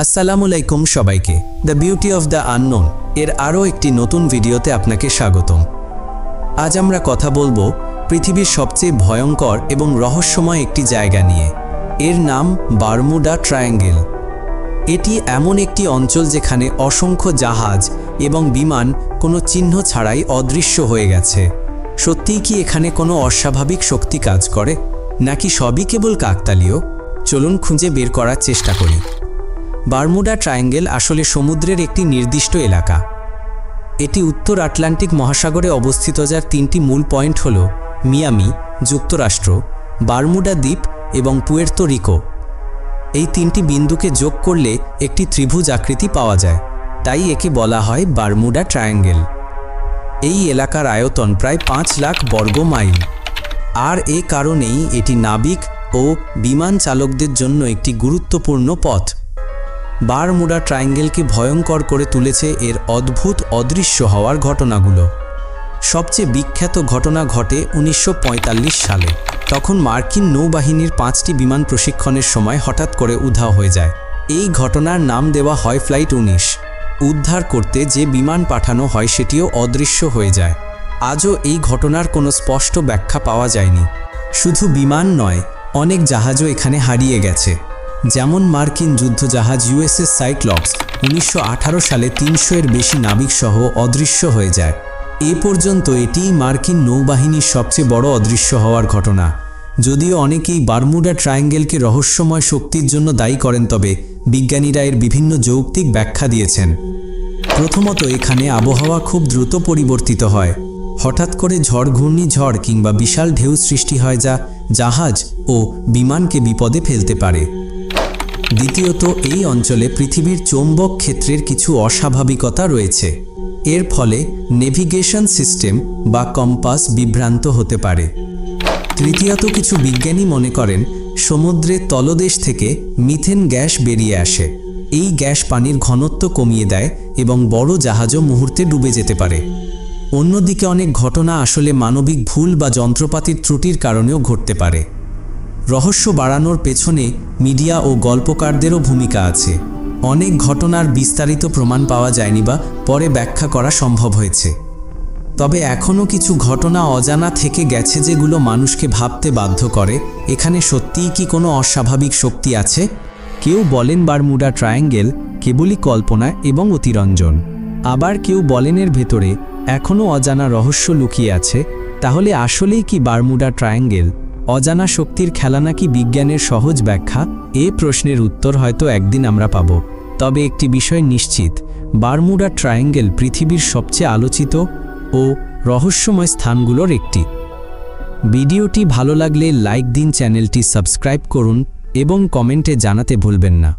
আসসালামু আলাইকুম সবাইকে। The beauty of the unknown এর আরও একটি নতুন ভিডিওতে আপনাকে স্বাগতম। আজ আমরা কথা বলবো পৃথিবীর সবচেয়ে ভয়ঙ্কর এবং রহস্যময় একটি জায়গা নিয়ে। এর নাম বারমুডা ট্রায়াঙ্গেল। এটি এমন একটি অঞ্চল যেখানে অসংখ্য জাহাজ এবং বিমান কোনো চিহ্ন ছাড়াই অদৃশ্য হয়ে গেছে। সত্যিই কি এখানে কোনো অস্বাভাবিক শক্তি কাজ করে, নাকি সবই কেবল কাকতালীয়? চলুন খুঁজে বের করার চেষ্টা করি। বারমুডা ট্রায়াঙ্গেল আসলে সমুদ্রের একটি নির্দিষ্ট এলাকা। এটি উত্তর আটলান্টিক মহাসাগরে অবস্থিত, যার তিনটি মূল পয়েন্ট হল মিয়ামি, যুক্তরাষ্ট্র, বারমুডা দ্বীপ এবং পুয়ের্তো রিকো। এই তিনটি বিন্দুকে যোগ করলে একটি ত্রিভুজ আকৃতি পাওয়া যায়, তাই একে বলা হয় বারমুডা ট্রায়াঙ্গেল। এই এলাকার আয়তন প্রায় 5 লাখ বর্গ মাইল, আর এ কারণেই এটি নাবিক ও বিমান চালকদের জন্য একটি গুরুত্বপূর্ণ পথ। বারমুডা ট্রায়াঙ্গেলকে ভয়ঙ্কর করে তুলেছে এর অদ্ভুত অদৃশ্য হওয়ার ঘটনাগুলো। সবচেয়ে বিখ্যাত ঘটনা ঘটে 1945 সালে। তখন মার্কিন নৌবাহিনীর 5টি বিমান প্রশিক্ষণের সময় হঠাৎ করে উধাও হয়ে যায়। এই ঘটনার নাম দেওয়া হয় ফ্লাইট 19। উদ্ধার করতে যে বিমান পাঠানো হয় সেটিও অদৃশ্য হয়ে যায়। আজও এই ঘটনার কোনো স্পষ্ট ব্যাখ্যা পাওয়া যায়নি। শুধু বিমান নয়, অনেক জাহাজও এখানে হারিয়ে গেছে। যেমন মার্কিন যুদ্ধজাহাজ ইউএসএস সাইক্লপস 1918 সালে 300-এর বেশি নাবিকসহ অদৃশ্য হয়ে যায়। এ পর্যন্ত এটিই মার্কিন নৌবাহিনীর সবচেয়ে বড় অদৃশ্য হওয়ার ঘটনা। যদিও অনেকেই বারমুডা ট্রায়াঙ্গেলকে রহস্যময় শক্তির জন্য দায়ী করেন, তবে বিজ্ঞানীরা এর বিভিন্ন যৌক্তিক ব্যাখ্যা দিয়েছেন। প্রথমত, এখানে আবহাওয়া খুব দ্রুত পরিবর্তিত হয়। হঠাৎ করে ঝড়, ঘূর্ণিঝড় কিংবা বিশাল ঢেউ সৃষ্টি হয়, যা জাহাজ ও বিমানকে বিপদে ফেলতে পারে। দ্বিতীয়ত, এই অঞ্চলে পৃথিবীর চৌম্বক ক্ষেত্রের কিছু অস্বাভাবিকতা রয়েছে। এর ফলে নেভিগেশন সিস্টেম বা কম্পাস বিভ্রান্ত হতে পারে। তৃতীয়ত, কিছু বিজ্ঞানী মনে করেন সমুদ্রের তলদেশ থেকে মিথেন গ্যাস বেরিয়ে আসে। এই গ্যাস পানির ঘনত্ব কমিয়ে দেয় এবং বড় জাহাজও মুহূর্তে ডুবে যেতে পারে। অন্যদিকে অনেক ঘটনা আসলে মানবিক ভুল বা যন্ত্রপাতির ত্রুটির কারণেও ঘটতে পারে। রহস্য বাড়ানোর পেছনে মিডিয়া ও গল্পকারদেরও ভূমিকা আছে। অনেক ঘটনার বিস্তারিত প্রমাণ পাওয়া যায়নি বা পরে ব্যাখ্যা করা সম্ভব হয়েছে। তবে এখনও কিছু ঘটনা অজানা থেকে গেছে, যেগুলো মানুষকে ভাবতে বাধ্য করে, এখানে সত্যিই কি কোনো অস্বাভাবিক শক্তি আছে? কেউ বলেন বারমুডা ট্রায়াঙ্গেল কেবলই কল্পনা এবং অতিরঞ্জন। আবার কেউ বলেন এর ভেতরে এখনও অজানা রহস্য লুকিয়ে আছে। তাহলে আসলেই কি বারমুডা ট্রায়াঙ্গেল অজানা শক্তির খেলা, নাকি বিজ্ঞানের সহজ ব্যাখ্যা? এ প্রশ্নের উত্তর হয়তো একদিন আমরা পাব। তবে একটি বিষয় নিশ্চিত, বারমুডা ট্রায়াঙ্গেল পৃথিবীর সবচেয়ে আলোচিত ও রহস্যময় স্থানগুলোর একটি। ভিডিওটি ভালো লাগলে লাইক দিন, চ্যানেলটি সাবস্ক্রাইব করুন এবং কমেন্টে জানাতে ভুলবেন না।